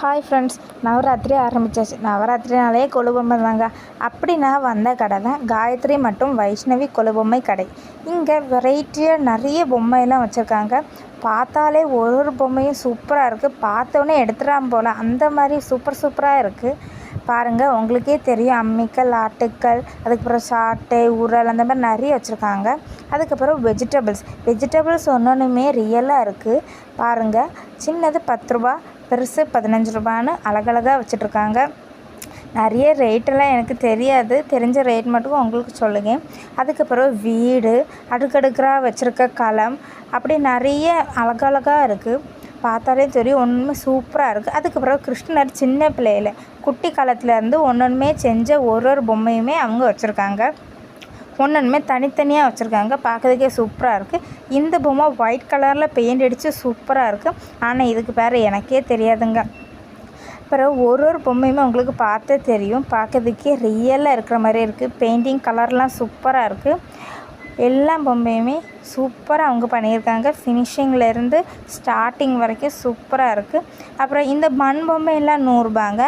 Hi friends, Navratri ஆரம்பித்தாச்சு. நவராத்திரினாலே கொலுபொம்மை தாங்க. அப்படி நான் வந்த கடை தான் காயத்ரி மற்றும் வைஷ்ணவி கொலுபொம்மை கடை. இங்கே வெரைட்டியாக நிறைய பொம்மையெல்லாம் வச்சுருக்காங்க. பார்த்தாலே ஒரு பொம்மையும் சூப்பராக இருக்குது. பார்த்தோன்னே எடுத்துடாமல் போல் அந்த மாதிரி சூப்பராக இருக்குது. பாருங்கள், உங்களுக்கே தெரியும். அம்மிக்கல், ஆட்டுக்கல், அதுக்கப்புறம் சாட்டை, உரல், அந்த மாதிரி நிறைய வச்சுருக்காங்க. அதுக்கப்புறம் வெஜிடபிள்ஸ் ஒன்றுமே ரியலாக இருக்குது. பாருங்கள், சின்னது 10 ரூபா, பெருசு 15 ரூபான்னு அழகழகாக வச்சுட்ருக்காங்க. நிறைய ரேட்டெல்லாம் எனக்கு தெரியாது, தெரிஞ்ச ரேட் மட்டும் உங்களுக்கு சொல்லுங்கள். அதுக்கப்புறம் வீடு, அடுக்கடுக்கராக வச்சுருக்க களம், அப்படி நிறைய அழகழகாக இருக்குது. பார்த்தாலே தெரியும், ஒன்றுமே சூப்பராக இருக்குது. அதுக்கப்புறம் கிருஷ்ணர் சின்ன பிள்ளையில குட்டி காலத்துலேருந்து ஒன்றுமே செஞ்ச ஒரு பொம்மையுமே அவங்க வச்சுருக்காங்க. ஒன்றுமே தனித்தனியாக வச்சுருக்காங்க. பார்க்குறதுக்கே சூப்பராக இருக்குது. இந்த பொம்மை ஒயிட் கலரில் பெயிண்ட் அடித்து சூப்பராக இருக்குது. ஆனால் இதுக்கு பேர் எனக்கே தெரியாதுங்க. அப்புறம் ஒரு பொம்மையுமே உங்களுக்கு பார்த்தே தெரியும். பார்க்குறதுக்கே ரியலாக இருக்கிற மாதிரி இருக்குது. பெயிண்டிங் கலர்லாம் சூப்பராக இருக்குது. எல்லா பொம்மையுமே சூப்பராக அவங்க பண்ணியிருக்காங்க. ஃபினிஷிங்லேருந்து ஸ்டார்டிங் வரைக்கும் சூப்பராக இருக்குது. அப்புறம் இந்த மண் பொம்மையெல்லாம் 100 ரூபாங்க.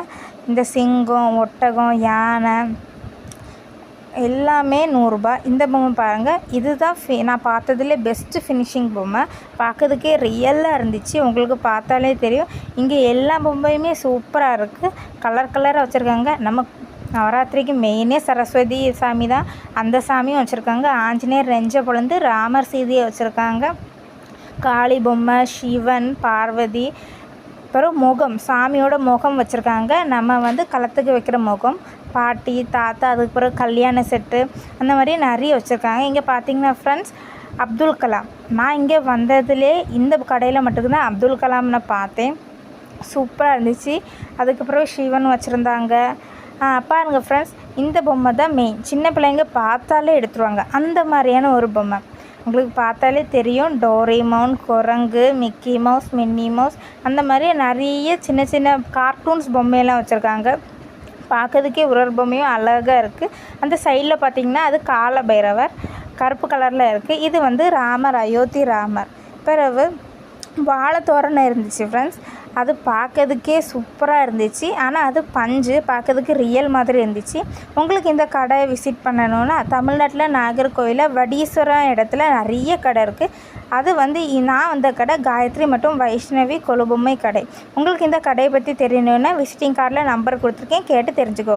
இந்த சிங்கம், ஒட்டகம், யானை எல்லாமே 100 ரூபா. இந்த பொம்மை பாருங்கள், இதுதான் நான் பார்த்ததுலே பெஸ்ட்டு ஃபினிஷிங் பொம்மை. பார்க்கறதுக்கே ரியலாக இருந்துச்சு. உங்களுக்கு பார்த்தாலே தெரியும். இங்கே எல்லா பொம்மையுமே சூப்பராக இருக்குது. கலராக வச்சுருக்காங்க. நம்ம நவராத்திரிக்கு மெயினே சரஸ்வதி சாமி தான். அந்த சாமியும் வச்சுருக்காங்க. ஆஞ்சநேயர் நெஞ்ச பொழுந்து ராமர் சீதையை வச்சுருக்காங்க. காளி பொம்மை, சிவன், பார்வதி, அப்புறம் முகம், சாமியோட முகம் வச்சுருக்காங்க. நம்ம களத்துக்கு வைக்கிற முகம், பாட்டி, தாத்தா, அதுக்கப்புறம் கல்யாண செட்டு, அந்த மாதிரி நிறைய வச்சுருக்காங்க. இங்கே பார்த்தீங்கன்னா ஃப்ரெண்ட்ஸ், அப்துல் கலாம். நான் இங்கே வந்ததுலே இந்த கடையில் மட்டும்தான் அப்துல் கலாம் நான் பார்த்தேன். சூப்பராக இருந்துச்சு. அதுக்கப்புறம் சிவன் வச்சுருந்தாங்க. பாருங்கள் ஃப்ரெண்ட்ஸ், இந்த பொம்மை தான் மெயின். சின்ன பிள்ளைங்க பார்த்தாலே எடுத்துருவாங்க. அந்த மாதிரியான ஒரு பொம்மை உங்களுக்கு பார்த்தாலே தெரியும். டோரேமான், குரங்கு, மிக்கி மவுஸ், மின்னி மவுஸ், அந்த மாதிரி நிறைய சின்ன கார்ட்டூன்ஸ் பொம்மையெல்லாம் வச்சுருக்காங்க. பார்க்கறதுக்கே ஒரு பொம்மையும் அழகாக இருக்குது. அந்த சைடில் பார்த்திங்கன்னா அது கால பைரவர் கருப்பு கலரில் இருக்குது. இது ராமர், அயோத்தி ராமர். பிறகு வாழை தோரணை இருந்துச்சு ஃப்ரெண்ட்ஸ். அது பார்க்கறதுக்கே சூப்பராக இருந்துச்சு. ஆனால் அது பஞ்சு, பார்க்கறதுக்கு ரியல் மாதிரி இருந்துச்சு. உங்களுக்கு இந்த கடை விசிட் பண்ணணுன்னா தமிழ்நாட்டில் நாகர்கோவிலில் வடீஸ்வரம் இடத்துல நிறைய கடை இருக்குது. அது நான் வந்த கடை காயத்ரி மற்றும் வைஷ்ணவி கொலுபொம்மை கடை. உங்களுக்கு இந்த கடையை பற்றி தெரியணுன்னா விசிட்டிங் கார்டில் நம்பர் கொடுத்துருக்கேன், கேட்டு தெரிஞ்சுக்கோ.